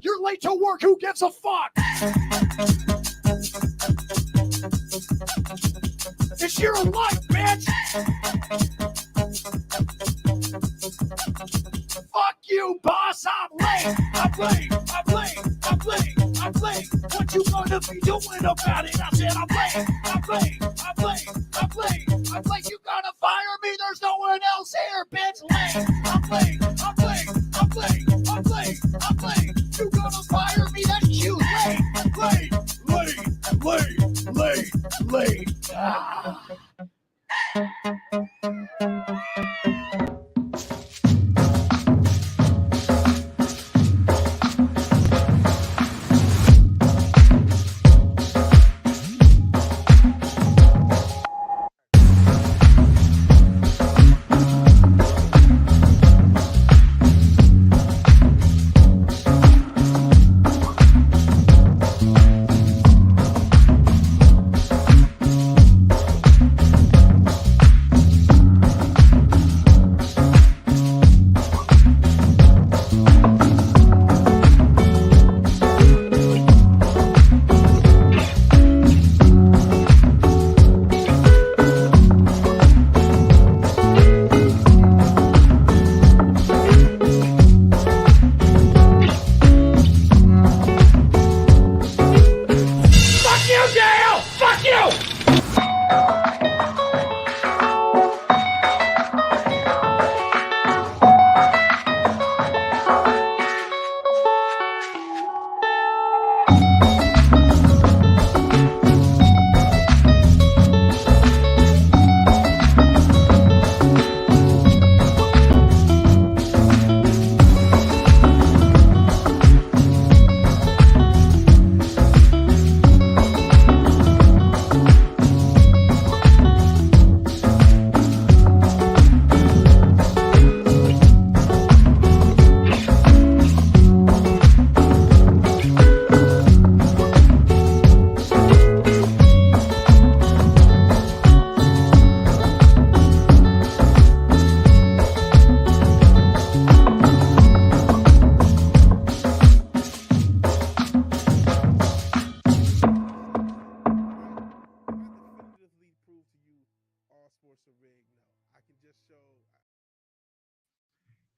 You're late to work. Who gives a fuck? It's your life, bitch. Fuck you, boss. I'm late. What you gonna be doing about it? I said I'm late. You gonna fire me? There's no one else here, bitch. Late. I'm late. You gonna fire me? That's you. Late. Ah.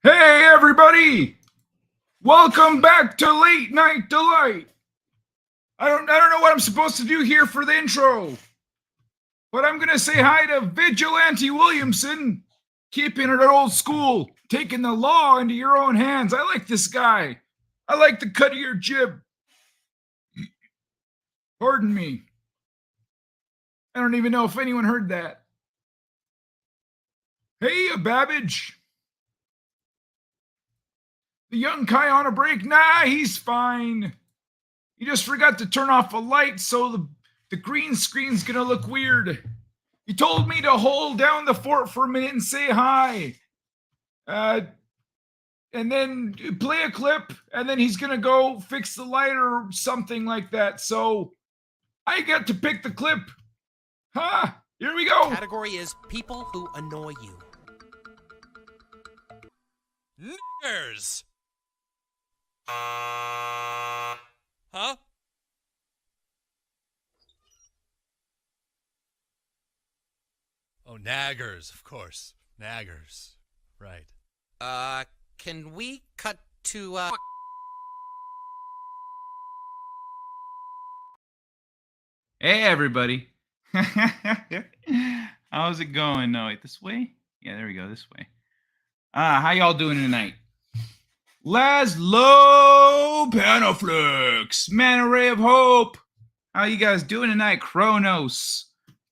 Hey everybody! Welcome back to Late Night Delight. I don't know what I'm supposed to do here for the intro, but I'm gonna say hi to Vigilante Williamson, keeping it old school, taking the law into your own hands. I like this guy. I like the cut of your jib. Pardon me. I don't even know if anyone heard that. Hey, Babbage. The young Kai on a break? Nah, he's fine. He just forgot to turn off a light, so the green screen's gonna look weird. He told me to hold down the fort for a minute and say hi. And then play a clip, and then he's gonna go fix the light or something like that. So I get to pick the clip. Here we go. The category is people who annoy you. Niggers! Huh? Oh, naggers, of course. Naggers. Right. Can we cut to, Hey, everybody. How's it going? No, wait, this way? Yeah, there we go, this way. How y'all doing tonight? Laszlo Panaflix, Man Ray of Hope. How you guys doing tonight? Kronos.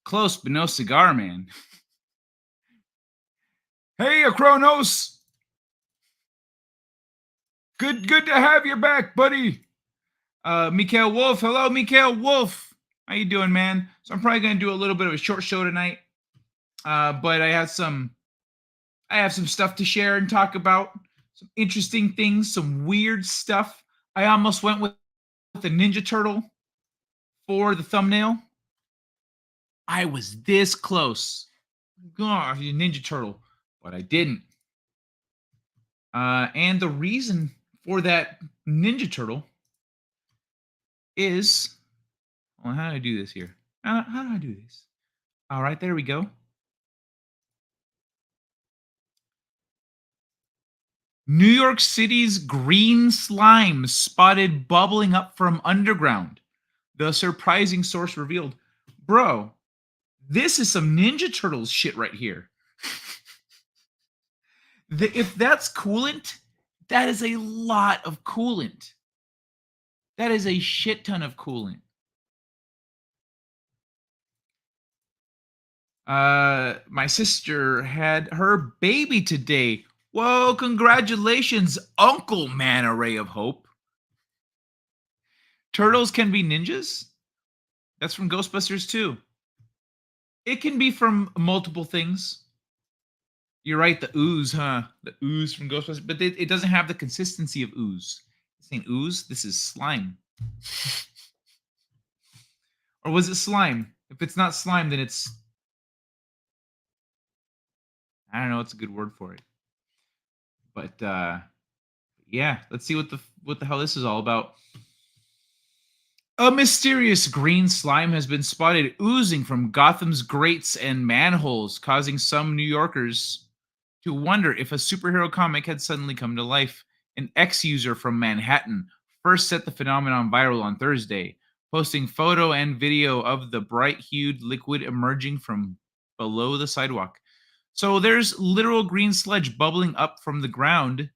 Close, but no cigar, man. Hey, Kronos. Good to have you back, buddy. Mikael Wolf. Hello, Mikael Wolf. How you doing, man? So I'm probably going to do a little bit of a short show tonight. But I have some stuff to share and talk about. Some interesting things, some weird stuff. I almost went with the Ninja Turtle for the thumbnail. I was this close. God, Ninja Turtle, but I didn't. And the reason for that Ninja Turtle is, well, how do I do this here? How do I do this? All right, there we go. New York City's green slime spotted bubbling up from underground. The surprising source revealed. Bro, this is some Ninja Turtles shit right here. If that's coolant, that is a lot of coolant. That is a shit ton of coolant. My sister had her baby today. Whoa, congratulations, Uncle Man Ray of Hope. Turtles can be ninjas? That's from Ghostbusters too. It can be from multiple things. You're right, the ooze, huh? The ooze from Ghostbusters, but it doesn't have the consistency of ooze. This ain't ooze, this is slime. Or was it slime? If it's not slime, then it's, I don't know what's a good word for it. But yeah, let's see what the hell this is all about. A mysterious green slime has been spotted oozing from Gotham's grates and manholes, causing some New Yorkers to wonder if a superhero comic had suddenly come to life. An ex-user from Manhattan first set the phenomenon viral on Thursday, posting photo and video of the bright-hued liquid emerging from below the sidewalk. So there's literal green sludge bubbling up from the ground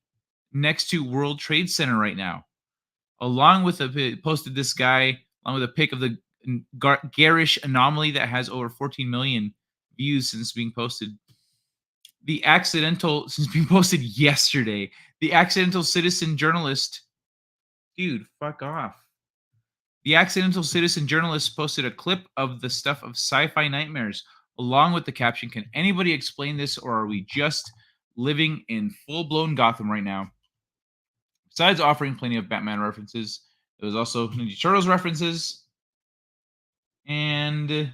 next to World Trade Center right now. Along with posted this guy, along with a pic of the garish anomaly that has over 14 million views since being posted. Since being posted yesterday. The accidental citizen journalist, dude, fuck off. The accidental citizen journalist posted a clip of the stuff of sci-fi nightmares, along with the caption, "Can anybody explain this, or are we just living in full-blown Gotham right now?" Besides offering plenty of Batman references, there was also Ninja Turtles references. And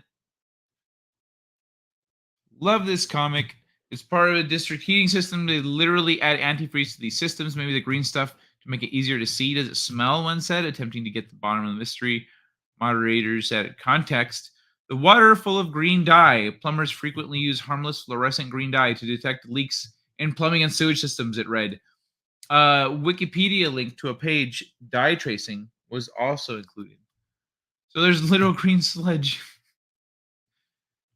love this comic. It's part of a district heating system. They literally add antifreeze to these systems, maybe the green stuff, to make it easier to see. Does it smell? One said, attempting to get to the bottom of the mystery. Moderators added context. The water full of green dye. Plumbers frequently use harmless fluorescent green dye to detect leaks in plumbing and sewage systems, it read. Wikipedia link to a page, dye tracing, was also included. So there's literal green sludge.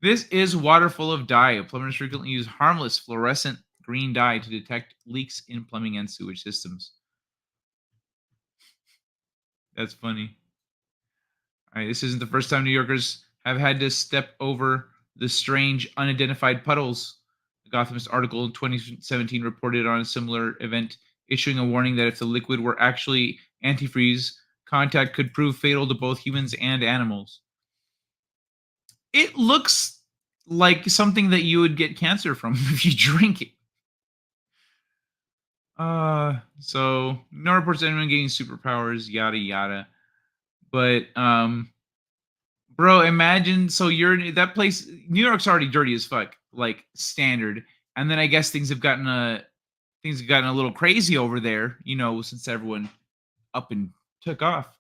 This is water full of dye. Plumbers frequently use harmless fluorescent green dye to detect leaks in plumbing and sewage systems. That's funny. All right, this isn't the first time New Yorkers have had to step over the strange unidentified puddles. The Gothamist article in 2017 reported on a similar event, issuing a warning that if the liquid were actually antifreeze, contact could prove fatal to both humans and animals. It looks like something that you would get cancer from if you drink it. So no reports of anyone getting superpowers, yada yada. But bro, imagine, so you're that place. New York's already dirty as fuck, like standard, and then I guess things have gotten a little crazy over there, since everyone up and took off.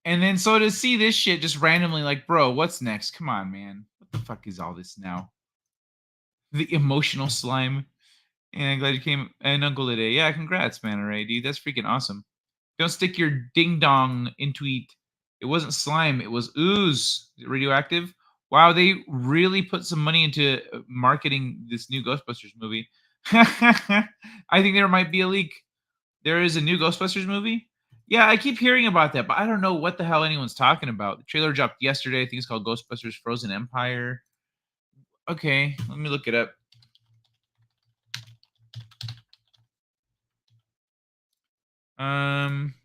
And then so to see this shit just randomly, like, bro, what's next? Come on, man. What the fuck is all this now? The emotional slime. And I'm glad you came an uncle today. Yeah, congrats, man, Ray, dude. That's freaking awesome. Don't stick your ding dong into it. It wasn't slime, it was ooze. Is it radioactive? Wow, they really put some money into marketing this new Ghostbusters movie. I think there might be a leak. There is a new Ghostbusters movie? Yeah, I keep hearing about that, but I don't know what the hell anyone's talking about. The trailer dropped yesterday. I think it's called Ghostbusters Frozen Empire. Okay, let me look it up.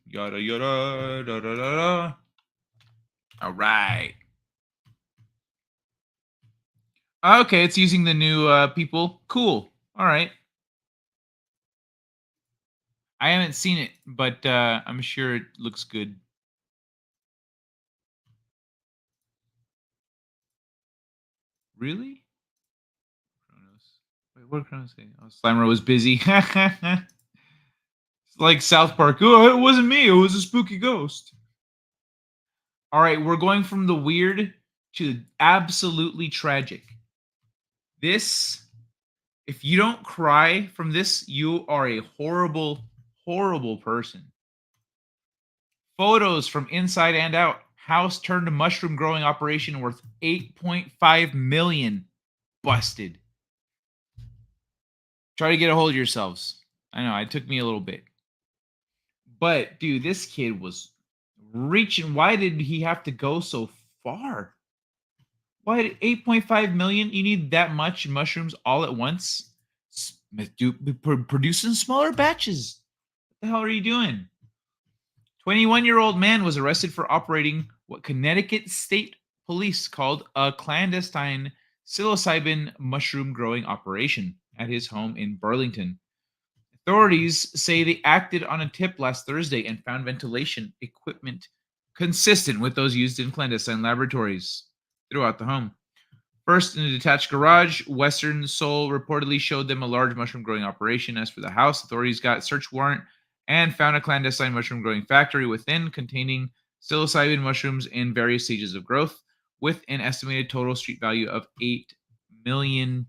Yada yada da da da da. All right. Okay, it's using the new people. Cool. All right. I haven't seen it, but I'm sure it looks good. Really? Kronos. Wait, what did Kronos say? Oh, Slimer was busy. Like South Park. Oh, it wasn't me. It was a spooky ghost. All right, we're going from the weird to absolutely tragic. This, if you don't cry from this, you are a horrible, horrible person. Photos from inside and out. House turned mushroom growing operation worth 8.5 million. Busted. Try to get a hold of yourselves. I know it took me a little bit. But dude, this kid was reaching. Why did he have to go so far? Why 8.5 million? You need that much mushrooms all at once? Producing smaller batches. What the hell are you doing? 21-year-old man was arrested for operating what Connecticut State Police called a clandestine psilocybin mushroom growing operation at his home in Burlington. Authorities say they acted on a tip last Thursday and found ventilation equipment consistent with those used in clandestine laboratories throughout the home. First, in a detached garage, Western Seoul reportedly showed them a large mushroom growing operation. As for the house, authorities got a search warrant and found a clandestine mushroom growing factory within containing psilocybin mushrooms in various stages of growth, with an estimated total street value of $8,500,000,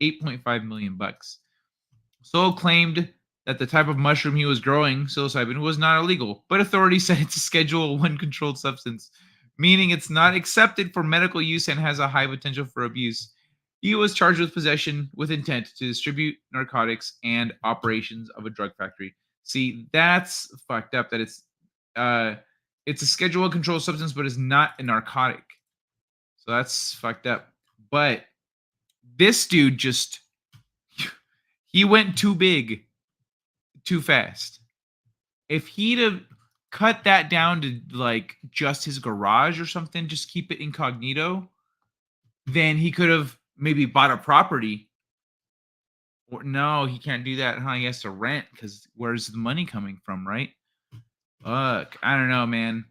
$8.5 million bucks. Seoul claimed that the type of mushroom he was growing, psilocybin, was not illegal, but authorities said it's a Schedule 1 controlled substance, meaning it's not accepted for medical use and has a high potential for abuse. He was charged with possession with intent to distribute narcotics and operations of a drug factory. See, that's fucked up. That it's a Schedule 1 controlled substance, but it's not a narcotic. So that's fucked up. But this dude just he went too big, too fast. If he'd have cut that down to like just his garage or something, just keep it incognito, then he could have maybe bought a property. Or no, he can't do that. He has to rent because where's the money coming from, right? Fuck, I don't know, man.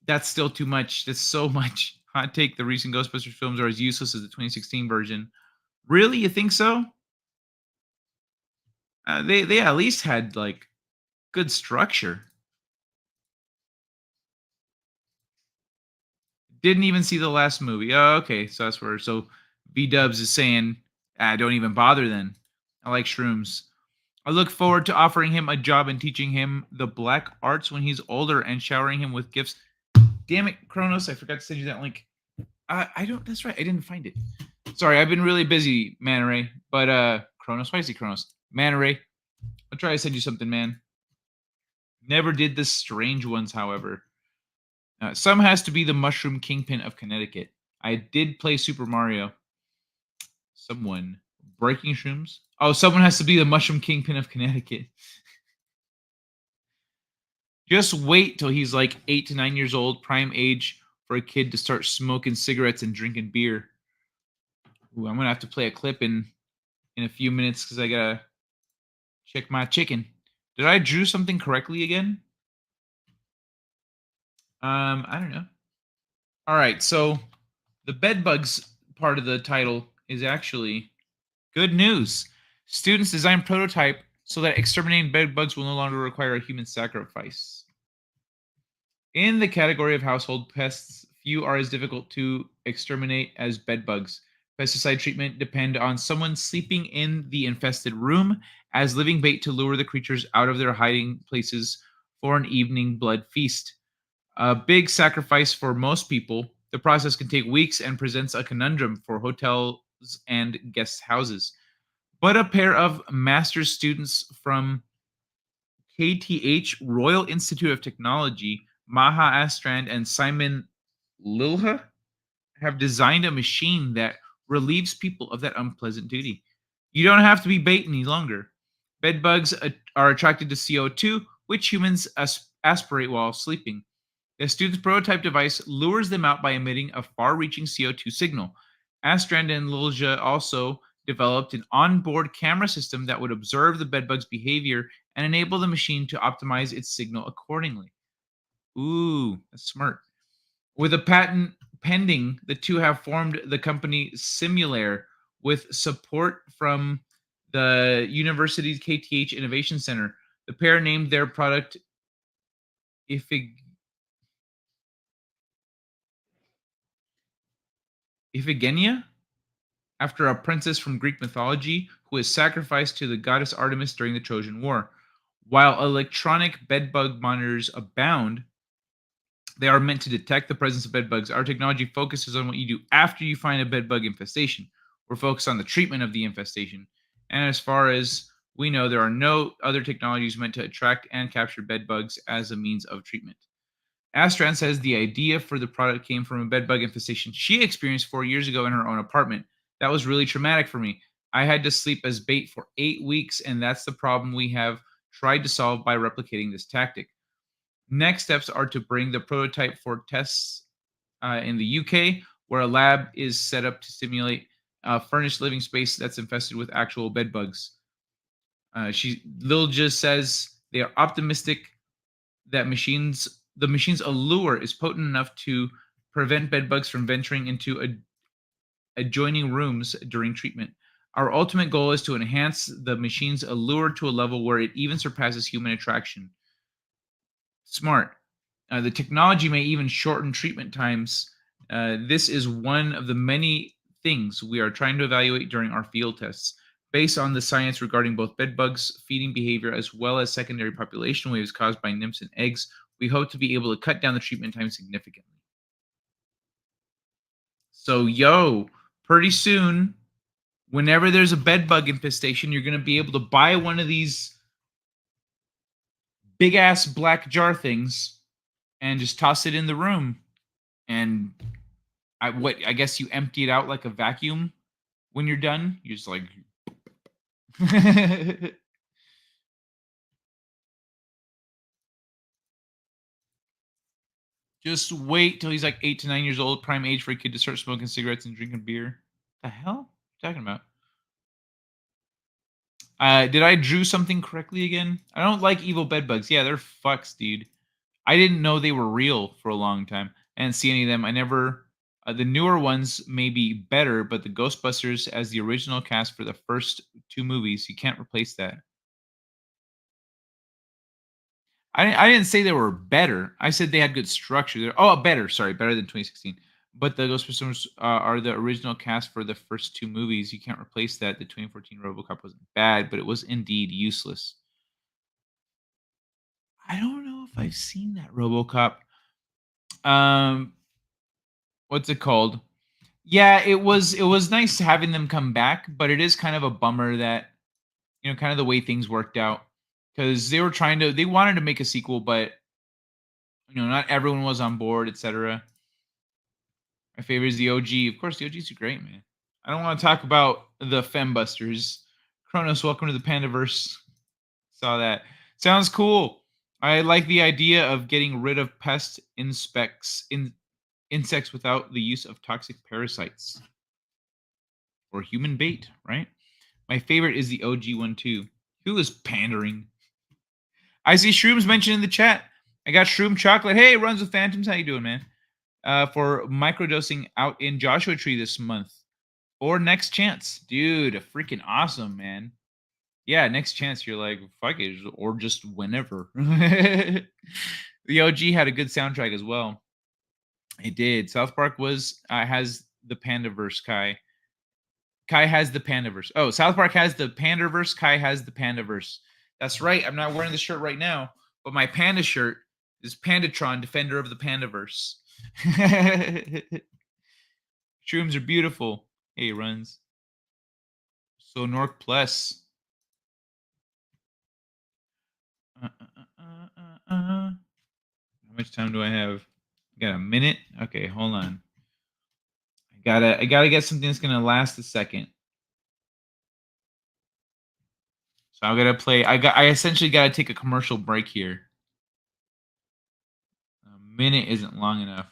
That's still too much. That's so much. Hot take: the recent Ghostbusters films are as useless as the 2016 version. Really, you think so? They at least had like good structure. Didn't even see the last movie. Oh, okay. So that's where. So V Dubs is saying, don't even bother then. I like shrooms. I look forward to offering him a job and teaching him the black arts when he's older and showering him with gifts. Damn it, Kronos. I forgot to send you that link. I don't. That's right. I didn't find it. Sorry, I've been really busy, Manta Ray. But Kronos, why is he Kronos? Manta Ray. I'll try to send you something, man. Never did the strange ones, however. Some has to be the Mushroom Kingpin of Connecticut. I did play Super Mario. Someone breaking shrooms. Oh, someone has to be the Mushroom Kingpin of Connecticut. Just wait till he's like 8 to 9 years old, prime age for a kid to start smoking cigarettes and drinking beer. Ooh, I'm gonna have to play a clip in a few minutes because I gotta check my chicken. Did I drew something correctly again? I don't know. All right, so the bed bugs part of the title is actually good news. Students design prototype so that exterminating bed bugs will no longer require a human sacrifice. In the category of household pests, few are as difficult to exterminate as bed bugs. Pesticide treatment depend on someone sleeping in the infested room as living bait to lure the creatures out of their hiding places for an evening blood feast. A big sacrifice for most people. The process can take weeks and presents a conundrum for hotels and guest houses. But a pair of master's students from KTH Royal Institute of Technology, Maha Astrand and Simon Lilha, have designed a machine that relieves people of that unpleasant duty. You don't have to be bait any longer. Bedbugs are attracted to CO2, which humans aspirate while sleeping. The student's prototype device lures them out by emitting a far-reaching CO2 signal. Astrand and Lilja also developed an onboard camera system that would observe the bedbug's behavior and enable the machine to optimize its signal accordingly. Ooh, that's smart. With a patent pending, the two have formed the company Simulaire with support from the university's KTH Innovation Center. The pair named their product Iphigenia, after a princess from Greek mythology who was sacrificed to the goddess Artemis during the Trojan War. While electronic bedbug monitors abound, they are meant to detect the presence of bedbugs. Our technology focuses on what you do after you find a bedbug infestation. We're focused on the treatment of the infestation. And as far as we know, there are no other technologies meant to attract and capture bedbugs as a means of treatment. Astran says the idea for the product came from a bedbug infestation she experienced 4 years ago in her own apartment. That was really traumatic for me. I had to sleep as bait for 8 weeks, and that's the problem we have tried to solve by replicating this tactic. Next steps are to bring the prototype for tests in the UK, where a lab is set up to simulate a furnished living space that's infested with actual bedbugs. Lil just says they are optimistic that the machine's allure is potent enough to prevent bedbugs from venturing into adjoining rooms during treatment. Our ultimate goal is to enhance the machine's allure to a level where it even surpasses human attraction. Smart. The technology may even shorten treatment times. This is one of the many things we are trying to evaluate during our field tests. Based on the science regarding both bedbugs' feeding behavior as well as secondary population waves caused by nymphs and eggs, we hope to be able to cut down the treatment time significantly. So, pretty soon, whenever there's a bedbug infestation, you're going to be able to buy one of these big-ass black jar things and just toss it in the room. And I guess you empty it out like a vacuum when you're done. You're just like... Just wait till he's like 8 to 9 years old, prime age for a kid to start smoking cigarettes and drinking beer. The hell? What are you talking about? Did I drew something correctly again? I don't like evil bedbugs. Yeah, they're fucks, dude. I didn't know they were real for a long time. I didn't see any of them. I never... the newer ones may be better, but the Ghostbusters as the original cast for the first 2 movies, you can't replace that. I didn't say they were better. I said they had good structure. Better. Sorry, better than 2016. But the Ghostbusters are the original cast for the first 2 movies. You can't replace that. The 2014 RoboCop wasn't bad, but it was indeed useless. I don't know if I've seen that RoboCop. What's it called? Yeah, it was nice having them come back, but it is kind of a bummer that kind of the way things worked out, because they wanted to make a sequel, but not everyone was on board, etc. My favorite is the OG. Of course, the OGs are great, man. I don't want to talk about the Fembusters. Kronos, welcome to the Pandaverse. Saw that. Sounds cool. I like the idea of getting rid of pest insects without the use of toxic parasites. Or human bait, right? My favorite is the OG one, too. Who is pandering? I see Shrooms mentioned in the chat. I got Shroom Chocolate. Hey, runs with Phantoms. How you doing, man? For microdosing out in Joshua Tree this month. Or Next Chance. Dude, freaking awesome, man. Yeah, Next Chance, you're like, fuck it, or just whenever. The OG had a good soundtrack as well. It did. South Park has the Pandaverse, Kai. Kai has the Pandaverse. Oh, South Park has the Pandaverse. Kai has the Pandaverse. That's right. I'm not wearing the shirt right now, but my panda shirt is Pandatron, Defender of the Pandaverse. Shrooms are beautiful. Hey, runs. So Nork Plus. How much time do I have? Got a minute? Okay, hold on. I gotta get something that's gonna last a second. So I'm gonna play. I essentially gotta take a commercial break here. A minute isn't long enough.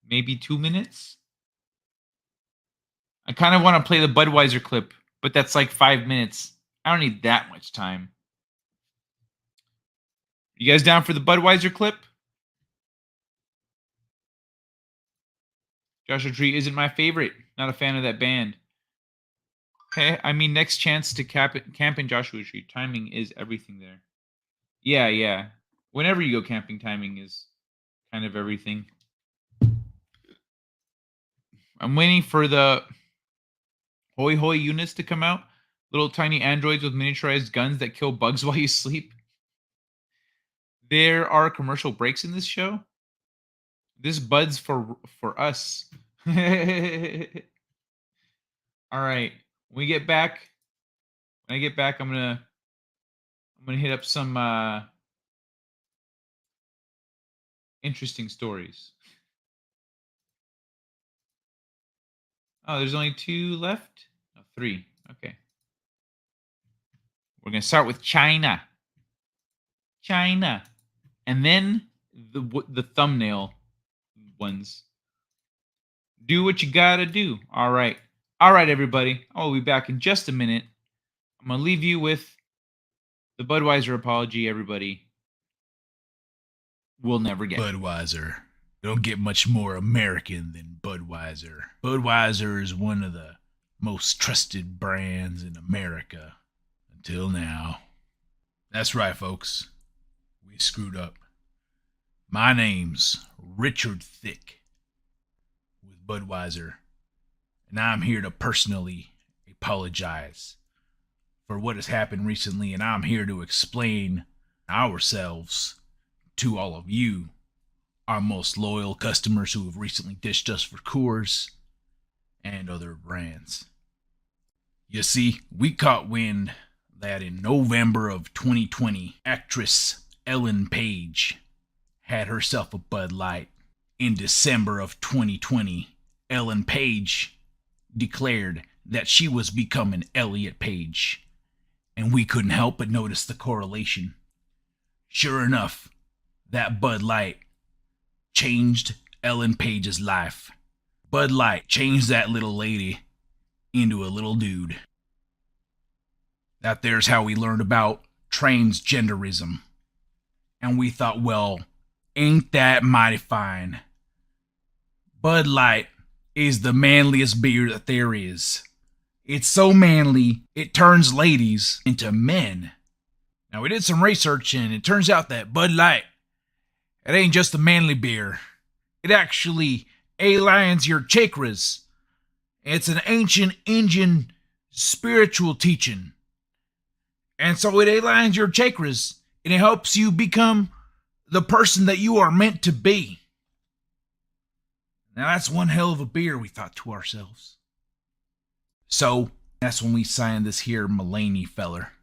Maybe 2 minutes. I kind of want to play the Budweiser clip, but that's like 5 minutes. I don't need that much time. You guys down for the Budweiser clip? Joshua Tree isn't my favorite. Not a fan of that band. Okay, I mean, next chance to camp in Joshua Tree. Timing is everything there. Yeah, yeah. Whenever you go camping, timing is kind of everything. I'm waiting for the Hoi Hoi units to come out. Little tiny androids with miniaturized guns that kill bugs while you sleep. There are commercial breaks in this show. This bud's for us. All right. When I get back, I'm gonna hit up some interesting stories. Oh, there's only 2 left? No, 3. Okay. We're going to start with China. China. And then the thumbnail ones. Do what you got to do. All right. All right, everybody. I'll be back in just a minute. I'm going to leave you with the Budweiser apology, everybody. We'll never get. Budweiser. Don't get much more American than Budweiser. Budweiser is one of the most trusted brands in America until now. That's right, folks. We screwed up. My name's Richard Thick with Budweiser, and I'm here to personally apologize for what has happened recently, and I'm here to explain ourselves to all of you, our most loyal customers who have recently ditched us for Coors and other brands. You see, we caught wind that in November of 2020, actress Ellen Page had herself a Bud Light. In December of 2020, Ellen Page declared that she was becoming Elliot Page, and we couldn't help but notice the correlation. Sure enough, that Bud Light changed Ellen Page's life. Bud Light changed that little lady into a little dude. That there's how we learned about transgenderism. And we thought, well, ain't that mighty fine? Bud Light is the manliest beer that there is. It's so manly, it turns ladies into men. Now, we did some research, and it turns out that Bud Light, it ain't just a manly beer. It actually aligns your chakras. It's an ancient Indian spiritual teaching. And so it aligns your chakras, and it helps you become the person that you are meant to be. Now, that's one hell of a beer, we thought to ourselves. So, that's when we signed this here Mulaney feller.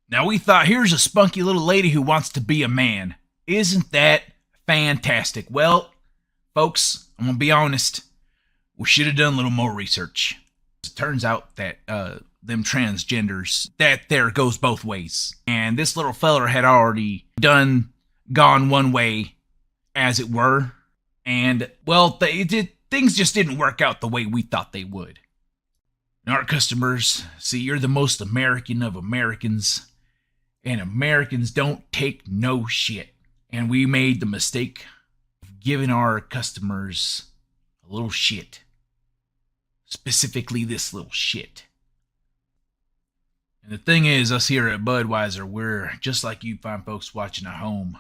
Now, we thought, here's a spunky little lady who wants to be a man. Isn't that fantastic? Well, folks, I'm going to be honest. We should have done a little more research. It turns out that them transgenders, that there goes both ways. And this little feller had already gone one way, as it were. And, well, things just didn't work out the way we thought they would. And our customers, see, you're the most American of Americans. And Americans don't take no shit. And we made the mistake of giving our customers a little shit. Specifically, this little shit. And the thing is, us here at Budweiser, we're just like you fine folks watching at home.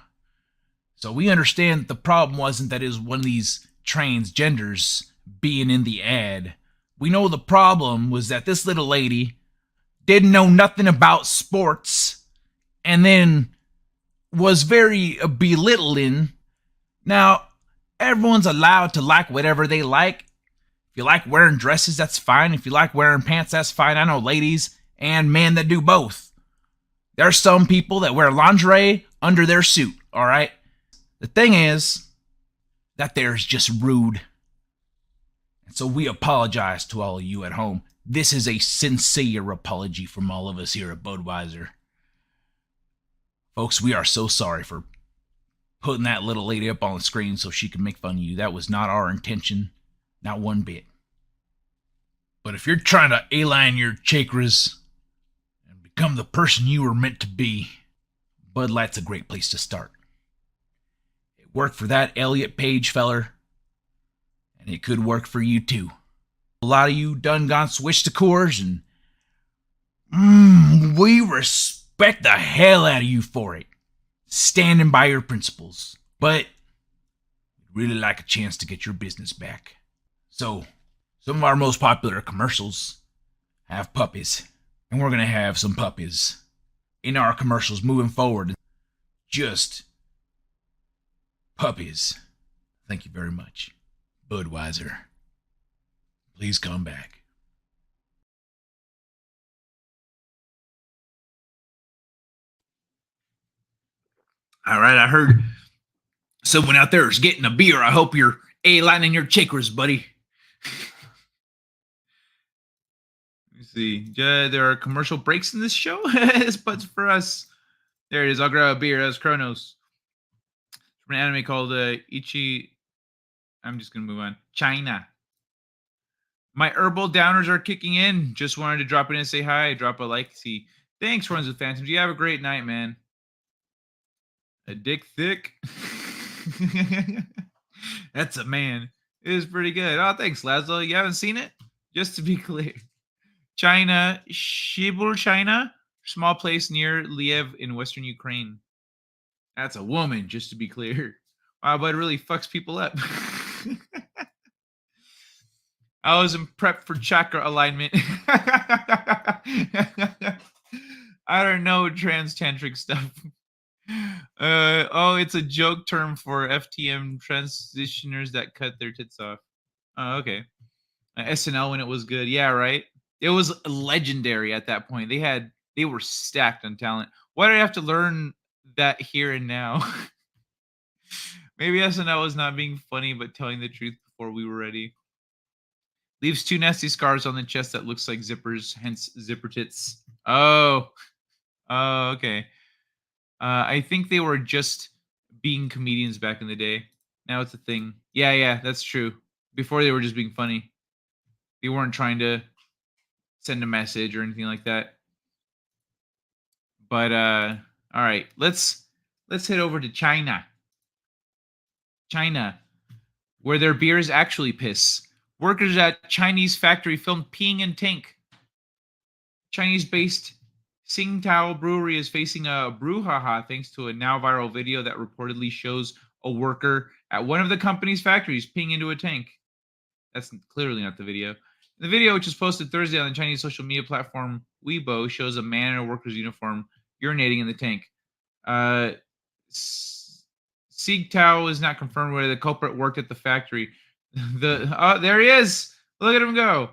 So we understand that the problem wasn't that it was one of these transgenders being in the ad. We know the problem was that this little lady didn't know nothing about sports and then was very belittling. Now, everyone's allowed to like whatever they like. If you like wearing dresses, that's fine. If you like wearing pants, that's fine. I know ladies and men that do both. There's some people that wear lingerie under their suit, all right? The thing is that there's just rude. And so we apologize to all of you at home. This is a sincere apology from all of us here at Budweiser. Folks, we are so sorry for putting that little lady up on the screen so she could make fun of you. That was not our intention, not one bit. But if you're trying to align your chakras and become the person you were meant to be, Bud Light's a great place to start. It worked for that Elliot Page feller, and it could work for you too. A lot of you done gone switched to Coors, and we respect the hell out of you for it. Standing by your principles. But we'd really like a chance to get your business back. So, some of our most popular commercials have puppies. And we're going to have some puppies in our commercials moving forward. Just puppies. Thank you very much. Budweiser, please come back. All right, I heard someone out there is getting a beer. I hope you're A-lining your chakras, buddy. Let me see. There are commercial breaks in this show. But for us, there it is. I'll grab a beer. That's Kronos. From an anime called Ichi. I'm just going to move on. China. My herbal downers are kicking in. Just wanted to drop in and say hi. Drop a like. See. Thanks, Runs with Phantoms. You have a great night, man. A dick thick. That's a man. It is pretty good. Oh, thanks, Laszlo. You haven't seen it? Just to be clear. China, Shibul, China. Small place near Liev in western Ukraine. That's a woman, just to be clear. Wow, but it really fucks people up. I was in prep for chakra alignment. I don't know trans tantric stuff. Oh, it's a joke term for FTM transitioners that cut their tits off. Oh, okay. SNL when it was good. Yeah, right. It was legendary at that point. They were stacked on talent. Why did I have to learn that here and now? Maybe SNL was not being funny, but telling the truth before we were ready. Leaves 2 nasty scars on the chest that looks like zippers, hence zipper tits. Oh, okay. I think they were just being comedians back in the day. Now it's a thing. Yeah, that's true. Before they were just being funny. They weren't trying to send a message or anything like that. But all right, let's head over to China. China, where their beer is actually piss. Workers at Chinese factory filmed peeing in tank. Chinese-based Tsingtao Brewery is facing a brouhaha thanks to a now viral video that reportedly shows a worker at one of the company's factories peeing into a tank. That's clearly not the video. The video, which was posted Thursday on the Chinese social media platform Weibo, shows a man in a worker's uniform urinating in the tank. Tsingtao is not confirmed whether the culprit worked at the factory. There he is. Look at him go.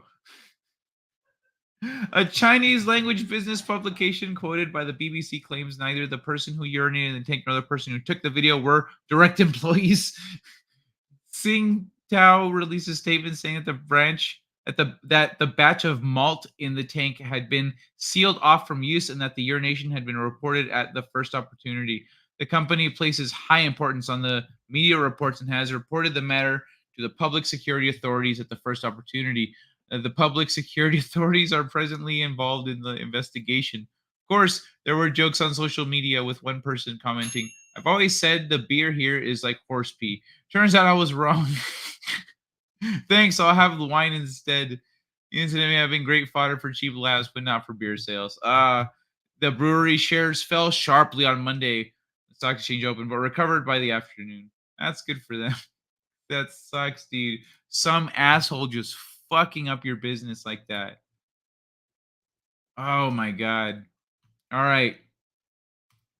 A Chinese language business publication quoted by the BBC claims neither the person who urinated in the tank nor the person who took the video were direct employees. Tsingtao released a statement saying that the batch of malt in the tank had been sealed off from use and that the urination had been reported at the first opportunity. The company places high importance on the media reports and has reported the matter to the public security authorities at the first opportunity. The public security authorities are presently involved in the investigation. Of course, there were jokes on social media with one person commenting, "I've always said the beer here is like horse pee. Turns out I was wrong. Thanks, I'll have the wine instead." The incident may have been great fodder for cheap laughs, but not for beer sales. The brewery shares fell sharply on Monday. The stock exchange opened, but recovered by the afternoon. That's good for them. That sucks, dude. Some asshole just fucking up your business like that. Oh my god. All right.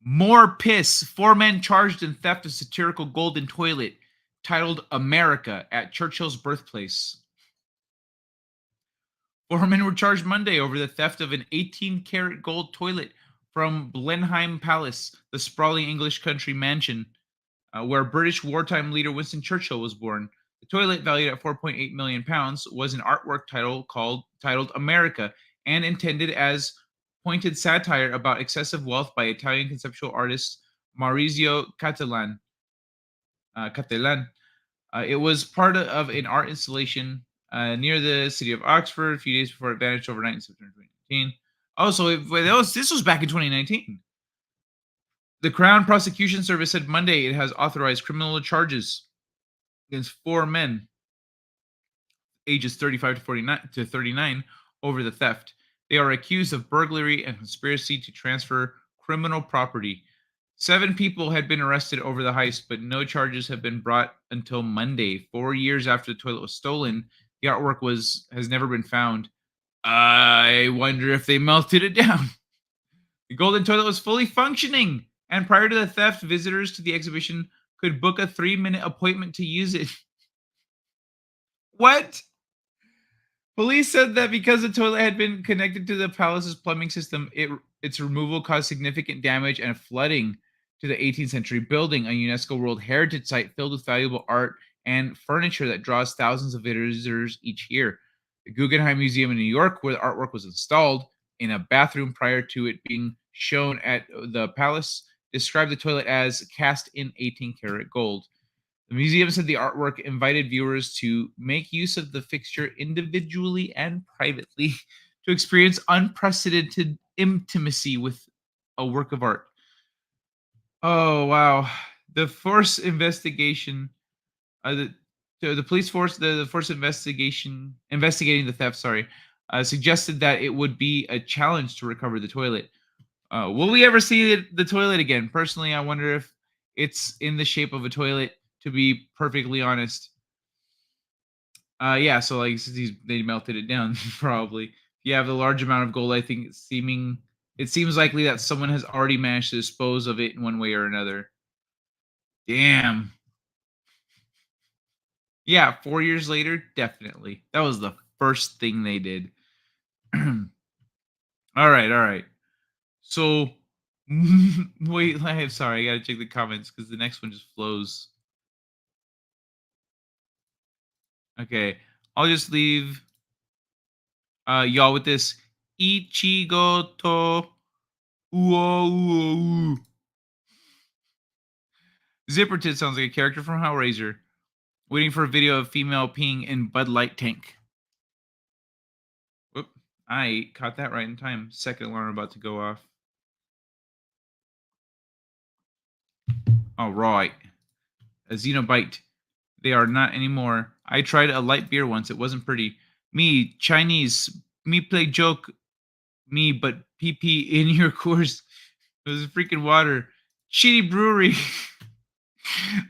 More piss. 4 men charged in theft of satirical golden toilet titled America at Churchill's birthplace. 4 men were charged Monday over the theft of an 18-karat gold toilet from Blenheim Palace, the sprawling English country mansion where British wartime leader Winston Churchill was born. The toilet, valued at £4.8 million, was an artwork titled America and intended as pointed satire about excessive wealth by Italian conceptual artist Maurizio Cattelan. It was part of an art installation near the city of Oxford a few days before it vanished overnight in September 2019. Also, this was back in 2019. The Crown Prosecution Service said Monday it has authorized criminal charges against 4 men ages 35 to 39, over the theft. They are accused of burglary and conspiracy to transfer criminal property. 7 people had been arrested over the heist, but no charges have been brought until Monday. 4 years after the toilet was stolen, the artwork has never been found. I wonder if they melted it down. The golden toilet was fully functioning, and prior to the theft, visitors to the exhibition could book a 3-minute appointment to use it. What? Police said that because the toilet had been connected to the palace's plumbing system, its removal caused significant damage and flooding to the 18th century building, a UNESCO World Heritage Site filled with valuable art and furniture that draws thousands of visitors each year. The Guggenheim Museum in New York, where the artwork was installed in a bathroom prior to it being shown at the palace, described the toilet as cast in 18-karat gold. The museum said the artwork invited viewers to make use of the fixture individually and privately to experience unprecedented intimacy with a work of art. Oh, wow. The force investigation, the police force, the force investigating the theft, suggested that it would be a challenge to recover the toilet. Will we ever see the toilet again? Personally, I wonder if it's in the shape of a toilet, to be perfectly honest. Yeah, so like they melted it down, probably. If you have a large amount of gold, I think it seems likely that someone has already managed to dispose of it in one way or another. Damn. Yeah, 4 years later, definitely. That was the first thing they did. All right. So, wait, I'm sorry. I got to check the comments because the next one just flows. Okay, I'll just leave y'all with this. Ichigo to uo. Zippertit sounds like a character from Hellraiser. Waiting for a video of female peeing in Bud Light tank. Whoop, I caught that right in time. Second alarm about to go off. All right. A Xenobite. They are not anymore. I tried a light beer once. It wasn't pretty. Me, Chinese. Me play joke. Me, but PP in your course. It was freaking water. Shitty brewery.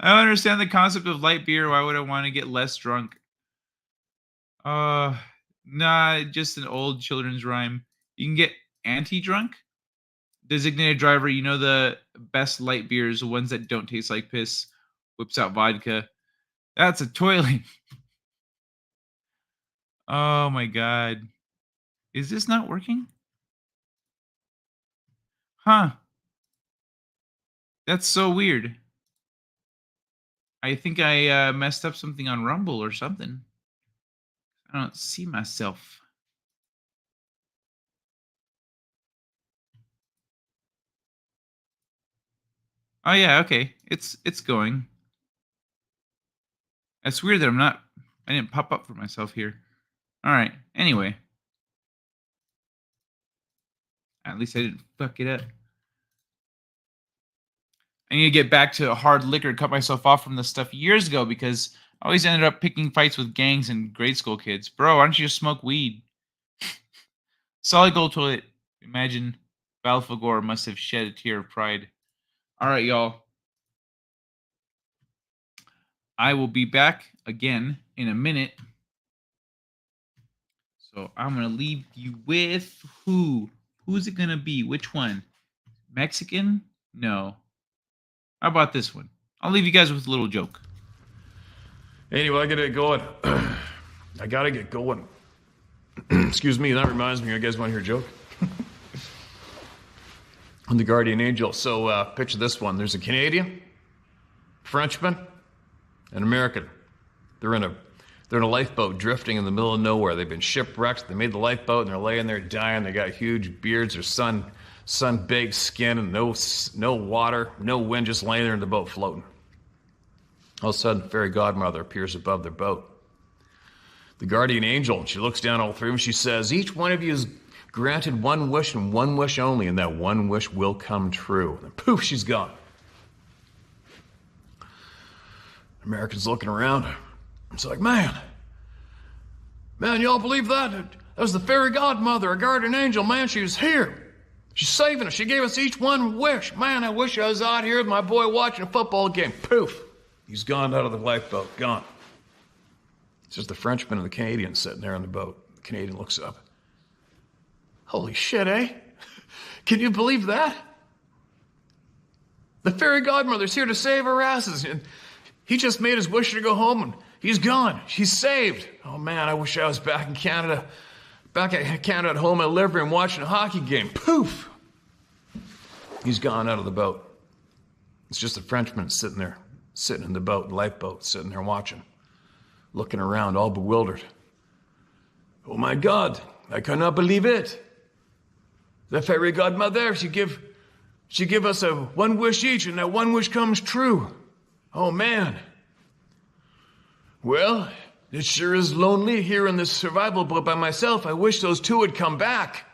I don't understand the concept of light beer. Why would I want to get less drunk? Nah, just an old children's rhyme. You can get anti-drunk. Designated driver, you know the best light beers, the ones that don't taste like piss. Whips out vodka. That's a toilet. Oh my god. Is this not working? Huh. That's so weird. I think I messed up something on Rumble or something. I don't see myself. Oh yeah, okay. It's going. That's weird that I didn't pop up for myself here. All right. Anyway. At least I didn't fuck it up. I need to get back to hard liquor, cut myself off from this stuff years ago because I always ended up picking fights with gangs and grade school kids. Bro, why don't you just smoke weed? Solid gold toilet. Imagine Balfagor must have shed a tear of pride. All right, y'all. I will be back again in a minute. So I'm going to leave you with who? Who's it going to be? Which one? Mexican? No. How about this one? I'll leave you guys with a little joke. Anyway, I gotta get going. I gotta get going. Excuse me, that reminds me, you guys want to hear a joke? I'm the guardian angel. So picture this one. There's a Canadian, Frenchman, an American. They're in a lifeboat drifting in the middle of nowhere. They've been shipwrecked. They made the lifeboat and they're laying there dying. They got huge beards or sun-baked skin and no water, no wind, just laying there in the boat floating. All of a sudden, fairy godmother appears above their boat. The guardian angel, and she looks down all three of them. She says, each one of you is granted one wish and one wish only, and that one wish will come true. And then poof, she's gone. American's looking around. It's like, man, Man, y'all believe that? That was the fairy godmother, our guardian angel, man. She was here. She's saving us. She gave us each one wish. Man, I wish I was out here with my boy watching a football game. Poof. He's gone out of the lifeboat. Gone. It's just the Frenchman and the Canadian sitting there on the boat. The Canadian looks up. Holy shit, eh? Can you believe that? The fairy godmother's here to save our asses. And he just made his wish to go home and he's gone. She's saved. Oh man, I wish I was back in Canada. Back at Canada at home at Livery and watching a hockey game. Poof! He's gone out of the boat. It's just the Frenchman sitting there, sitting in the boat, lifeboat, sitting there watching, looking around, all bewildered. Oh my God, I cannot believe it. The fairy godmother, she give us a one wish each, and that one wish comes true. Oh man. Well, it sure is lonely here in this survival boat by myself. I wish those two would come back.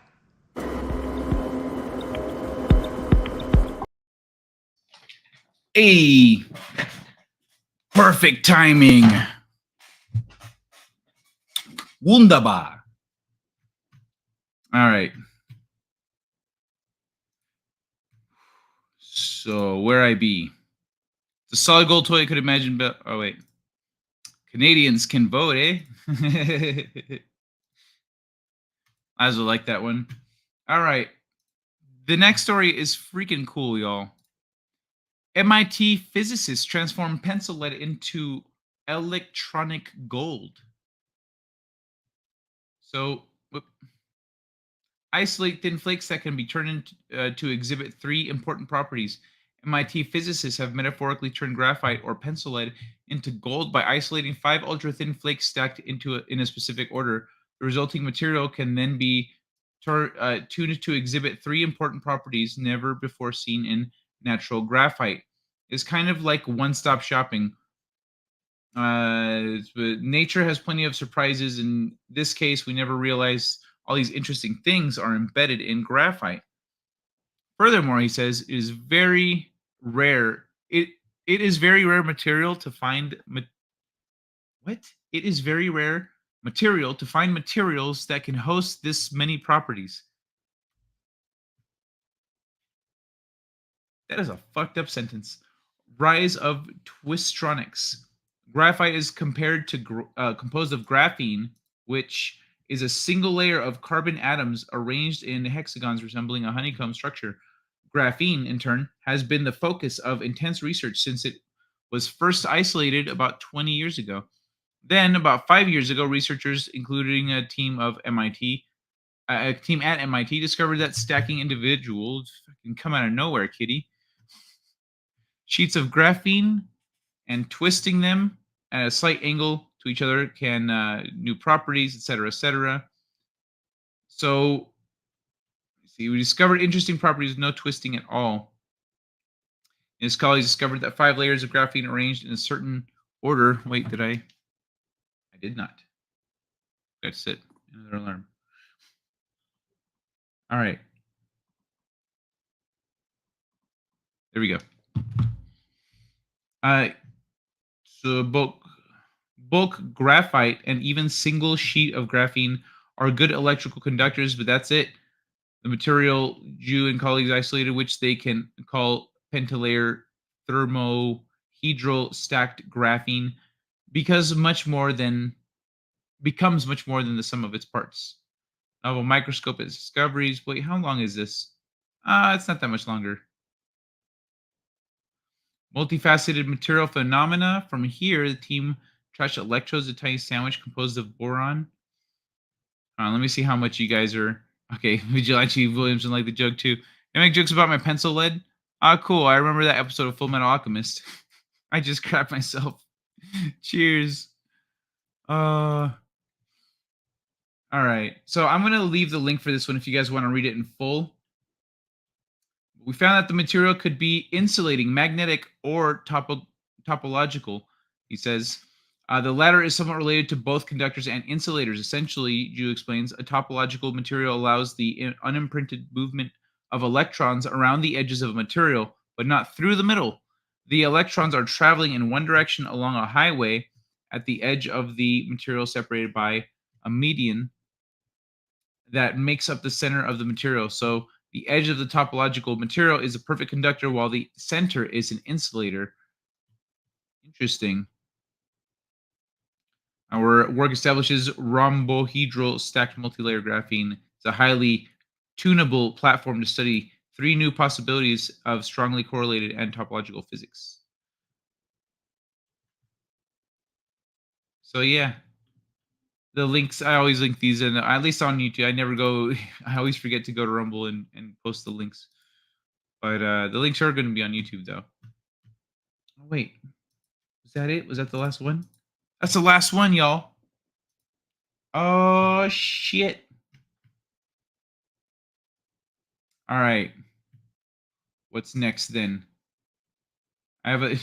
Hey, perfect timing. Wunderbar. All right. So where I be? The solid gold toy could imagine. Oh wait, Canadians can vote, eh? I also like that one. All right. The next story is freaking cool, y'all. MIT physicists transform pencil lead into electronic gold. So, isolate thin flakes that can be turned into to exhibit three important properties. MIT physicists have metaphorically turned graphite or pencil lead into gold by isolating 5 ultra-thin flakes stacked in a specific order. The resulting material can then be tuned to exhibit 3 important properties never before seen in natural graphite. It's kind of like one-stop shopping. Nature has plenty of surprises. In this case, we never realized all these interesting things are embedded in graphite. Furthermore, he says, it is very rare. It is very rare material to find. It is very rare material to find materials that can host this many properties. That is a fucked up sentence. Rise of twistronics. Graphite is compared to composed of graphene, which is a single layer of carbon atoms arranged in hexagons resembling a honeycomb structure. Graphene, in turn, has been the focus of intense research since it was first isolated about 20 years ago. Then, about 5 years ago, researchers, including a team at MIT, discovered that stacking individuals can come out of nowhere, kitty. Sheets of graphene and twisting them at a slight angle to each other can new properties, etc., etc. So, see, we discovered interesting properties with no twisting at all. His colleagues discovered that 5 layers of graphene arranged in a certain order. Wait, did I? I did not. That's it. Another alarm. All right. There we go. So bulk graphite and even single sheet of graphene are good electrical conductors, but that's it. The material Ju and colleagues isolated, which they can call pentalayer thermohedral stacked graphene, becomes much more than the sum of its parts. Novel microscope its discoveries. Wait, how long is this? It's not that much longer. Multifaceted material phenomena. From here, the team trashed electrodes, a tiny sandwich composed of boron. Let me see how much you guys are. Okay, Vigilante Williamson like the joke too. I make jokes about my pencil lead. Cool. I remember that episode of Full Metal Alchemist. I just crapped myself. Cheers. All right. So I'm gonna leave the link for this one if you guys want to read it in full. We found that the material could be insulating, magnetic, or topological. He says the latter is somewhat related to both conductors and insulators. Essentially, Ju explains, a topological material allows the unimprinted movement of electrons around the edges of a material, but not through the middle. The electrons are traveling in one direction along a highway at the edge of the material separated by a median that makes up the center of the material. So the edge of the topological material is a perfect conductor, while the center is an insulator. Interesting. Our work establishes rhombohedral stacked multilayer graphene. It's a highly tunable platform to study 3 new possibilities of strongly correlated and topological physics. So yeah, the links, I always link these in, at least on YouTube. I never go, I always forget to go to Rumble and post the links. But the links are going to be on YouTube though. Oh, wait, was that it? Was that the last one? That's the last one, y'all. Oh, shit. All right. What's next then? I have a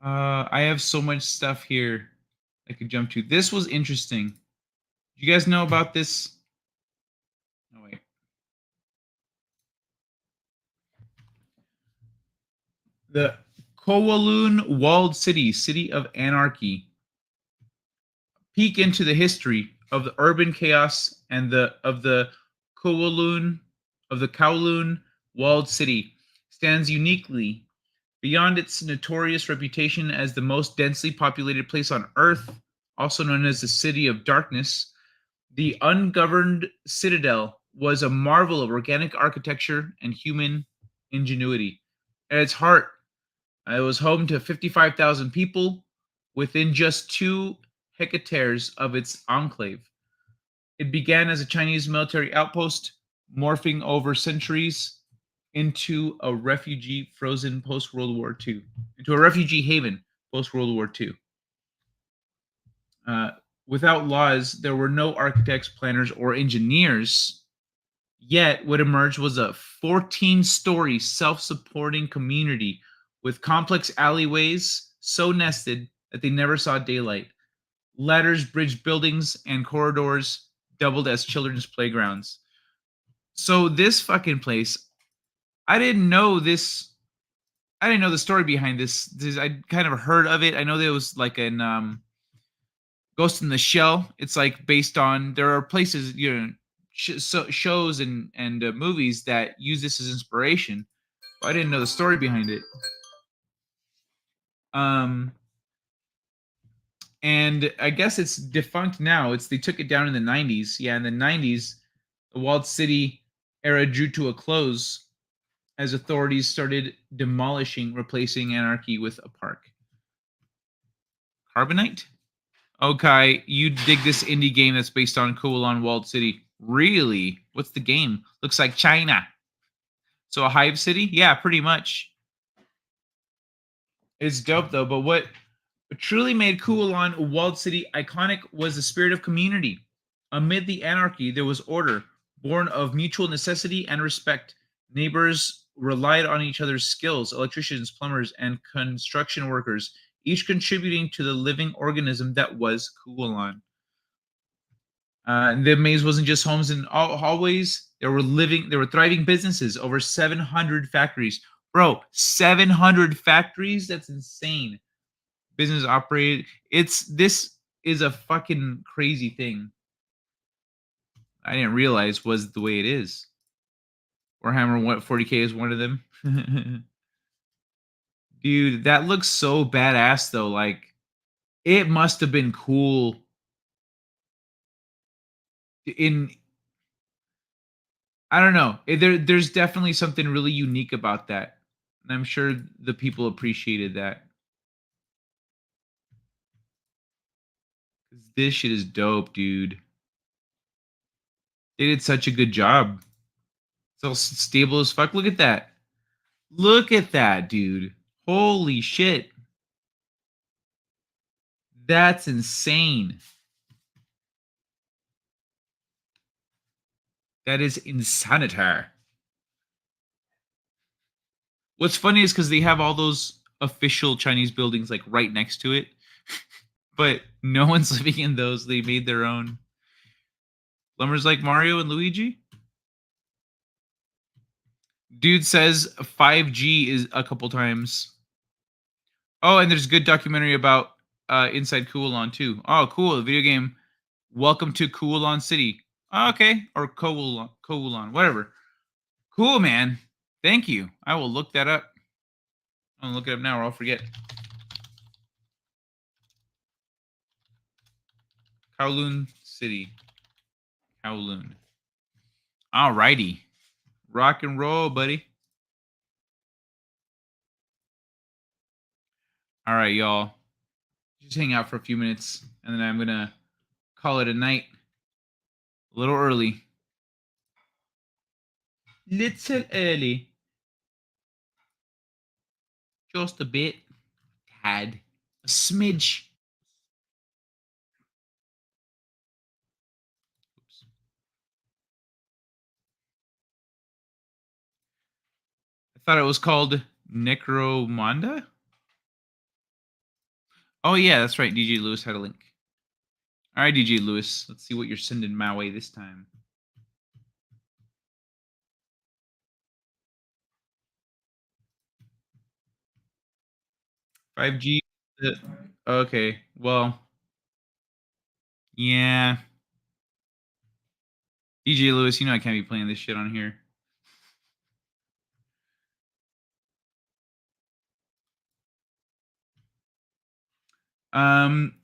I have so much stuff here I could jump to. This was interesting. Did you guys know about this? No, wait. The Kowloon Walled City, City of Anarchy. Peek into the history of the urban chaos and the Kowloon Walled City stands uniquely beyond its notorious reputation as the most densely populated place on Earth, also known as the City of Darkness. The ungoverned citadel was a marvel of organic architecture and human ingenuity. At its heart, it was home to 55,000 people within just 2 hectares of its enclave. It began as a Chinese military outpost, morphing over centuries into a refugee frozen post-World War II, into a refugee haven post-World War II. Without laws, there were no architects, planners, or engineers. Yet, what emerged was a 14-story self-supporting community with complex alleyways so nested that they never saw daylight. Ladders bridged buildings, and corridors doubled as children's playgrounds. So this fucking place, I didn't know this. I didn't know the story behind this. I kind of heard of it. I know there was like an Ghost in the Shell. It's like based on, there are places, shows and movies that use this as inspiration. But I didn't know the story behind it. And I guess it's defunct now. They took it down in the 90s. Yeah, in the 90s, the walled city era drew to a close as authorities started demolishing, replacing anarchy with a park. Carbonite? Okay, you dig this indie game that's based on Kowloon Walled City. Really? What's the game? Looks like China. So a hive city? Yeah, pretty much. It's dope though, but what truly made Kowloon Walled City iconic was the spirit of community. Amid the anarchy, there was order, born of mutual necessity and respect. Neighbors relied on each other's skills, electricians, plumbers, and construction workers, each contributing to the living organism that was Kowloon. The maze wasn't just homes and hallways. There were thriving businesses, over 700 factories. Bro, 700 factories? That's insane. Business operated. This is a fucking crazy thing. I didn't realize was the way it is. Warhammer 40K is one of them. Dude, that looks so badass though. Like, it must have been cool. I don't know. There's definitely something really unique about that. And I'm sure the people appreciated that. This shit is dope, dude. They did such a good job. It's all stable as fuck. Look at that. Look at that, dude. Holy shit. That's insane. That is insanity. What's funny is because they have all those official Chinese buildings like right next to it. But no one's living in those. They made their own. Plumbers like Mario and Luigi? Dude says 5G is a couple times. Oh, and there's a good documentary about inside Kuulon too. Oh, cool. The video game Welcome to Kuulon City. Okay, or Kuulon, whatever. Cool, man. Thank you. I will look that up. I'll look it up now or I'll forget. Kowloon City. Kowloon. Alrighty. Rock and roll, buddy. All right, y'all. Just hang out for a few minutes, and then I'm going to call it a night. A little early. Little early. Just a bit. Tad. A smidge. Oops. I thought it was called Necromunda. Oh, yeah, that's right. DJ Lewis had a link. All right, DJ Lewis. Let's see what you're sending my way this time. $5G. Okay, well, yeah. DJ Lewis, you know I can't be playing this shit on here.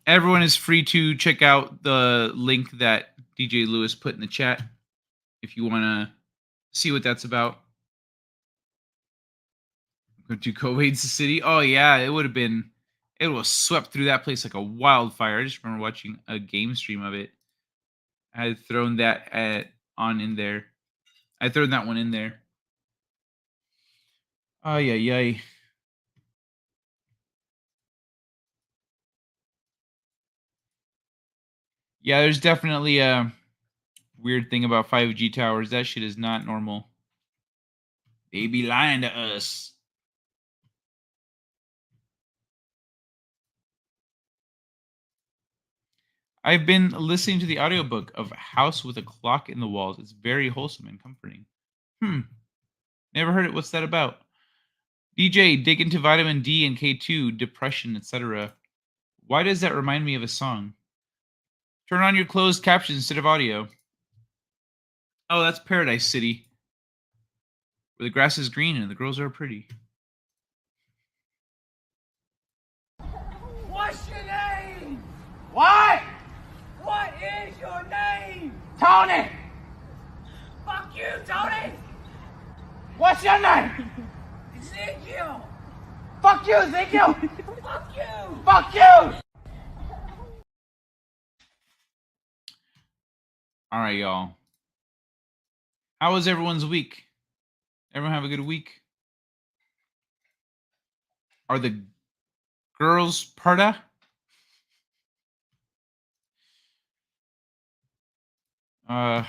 Everyone is free to check out the link that DJ Lewis put in the chat if you want to see what that's about. Go to Kuwait's City. Oh yeah, it was swept through that place like a wildfire. I just remember watching a game stream of it. I had thrown that in there. I thrown that one in there. Oh yeah. Yeah, there's definitely a weird thing about 5G towers. That shit is not normal. They be lying to us. I've been listening to the audiobook of House with a Clock in the Walls. It's very wholesome and comforting. Never heard it. What's that about? DJ, dig into vitamin D and K2, depression, etc. Why does that remind me of a song? Turn on your closed captions instead of audio. Oh, that's Paradise City. Where the grass is green and the girls are pretty. What's your name? What? What is your name? Tony! Fuck you, Tony! What's your name? Ezekiel! Fuck you, Ezekiel! Fuck you! Fuck you! All right, y'all. How was everyone's week? Everyone have a good week? Are the girls parta? I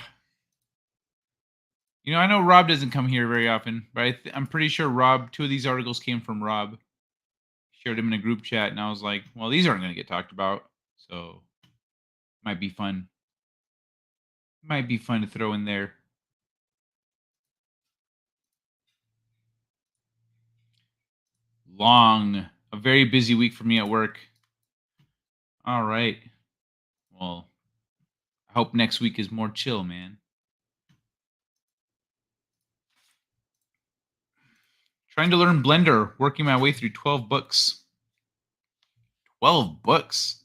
know Rob doesn't come here very often, but I'm pretty sure Rob, 2 of these articles came from Rob. Shared them in a group chat, and I was like, well, these aren't going to get talked about, so might be fun. Might be fun to throw in there. A very busy week for me at work. All right. Well, I hope next week is more chill, man. Trying to learn Blender, working my way through 12 books. 12 books?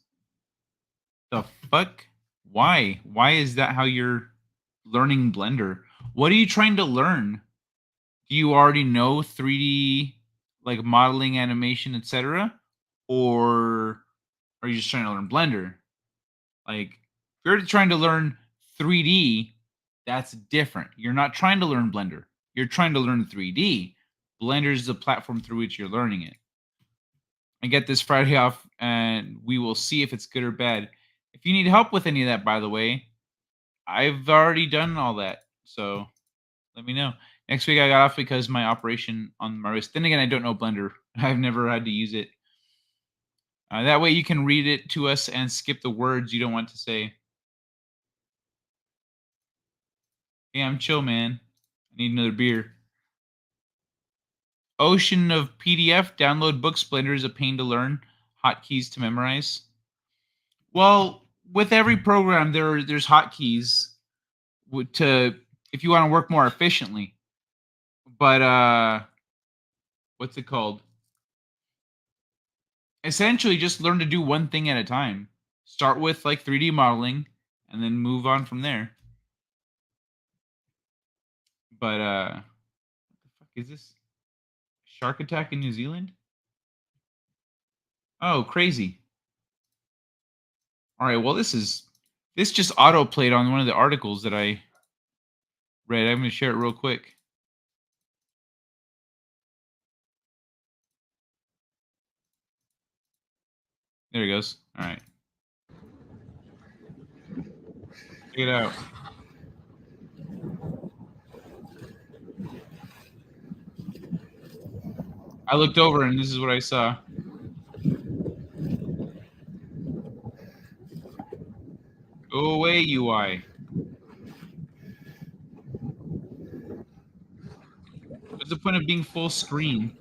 The fuck? Why? Why is that how you're learning Blender? What are you trying to learn? Do you already know 3D, like modeling, animation, etc.? Or are you just trying to learn Blender? Like, if you're trying to learn 3D, that's different. You're not trying to learn Blender. You're trying to learn 3D. Blender is the platform through which you're learning it. I get this Friday off, and we will see if it's good or bad. If you need help with any of that, by the way, I've already done all that. So let me know. Next week I got off because my operation on my wrist. Then again, I don't know Blender. I've never had to use it. That way you can read it to us and skip the words you don't want to say. Hey, I'm chill, man. I need another beer. Ocean of PDF. Download books. Blender is a pain to learn. hotkeys to memorize. Well, with every program, there's hotkeys to if you want to work more efficiently. But what's it called? Essentially, just learn to do one thing at a time. Start with like 3D modeling, and then move on from there. But what the fuck is this? Shark attack in New Zealand? Oh, crazy. All right, well, this just auto-played on one of the articles that I read. I'm going to share it real quick. There it goes. All right. Check it out. I looked over and this is what I saw. Go away, UI. What's the point of being full screen?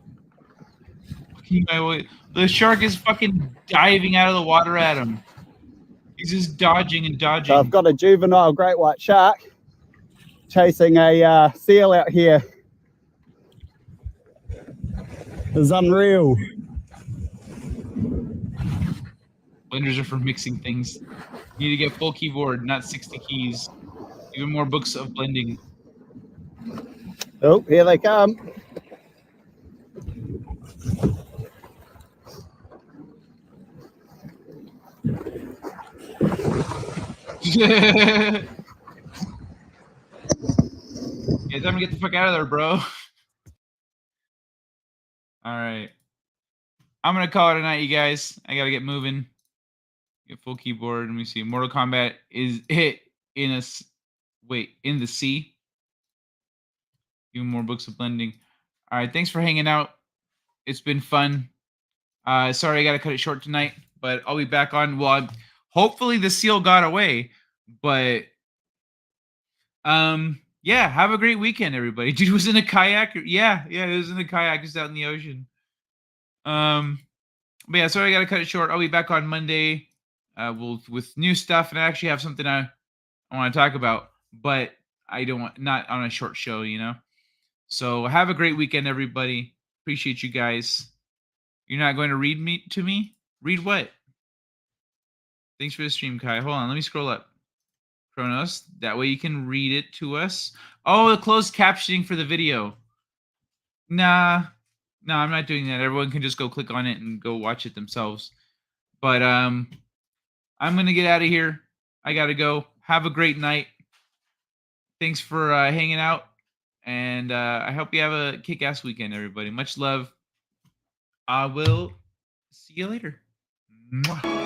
The shark is fucking diving out of the water at him. He's just dodging and dodging. So I've got a juvenile great white shark chasing a seal out here. It's unreal. Blenders are for mixing things. You need to get full keyboard, not 60 keys. Even more books of blending. Oh, here they come. Yeah, time to get the fuck out of there, bro. All right. I'm going to call it a night, you guys. I got to get moving. Get full keyboard. Let me see. Mortal Kombat is hit in in the sea. Even more books of blending. All right. Thanks for hanging out. It's been fun. Sorry, I got to cut it short tonight, but I'll be back on. Well, hopefully the seal got away, but yeah, have a great weekend, everybody. Dude was in a kayak. Yeah, he was in a kayak just out in the ocean. But yeah, sorry, I gotta cut it short. I'll be back on Monday, with new stuff, and I actually have something I want to talk about, but I don't want not on a short show, you know. So have a great weekend, everybody. Appreciate you guys. You're not going to read to me? Read what? Thanks for the stream, Kai. Hold on, let me scroll up. Kronos, that way you can read it to us. Oh, the closed captioning for the video. Nah, I'm not doing that. Everyone can just go click on it and go watch it themselves. But I'm gonna get out of here. I gotta go. Have a great night. Thanks for hanging out, and I hope you have a kick-ass weekend, everybody. Much love. I will see you later. Mwah.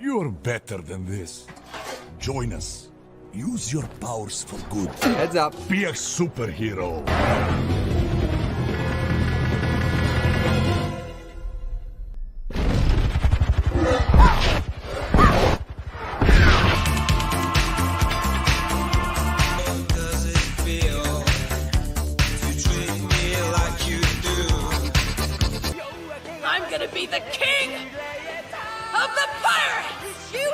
You're better than this. Join us. Use your powers for good. Heads up. Be a superhero. Does it feel to treat me like you do? I'm gonna be the king of the pirates! You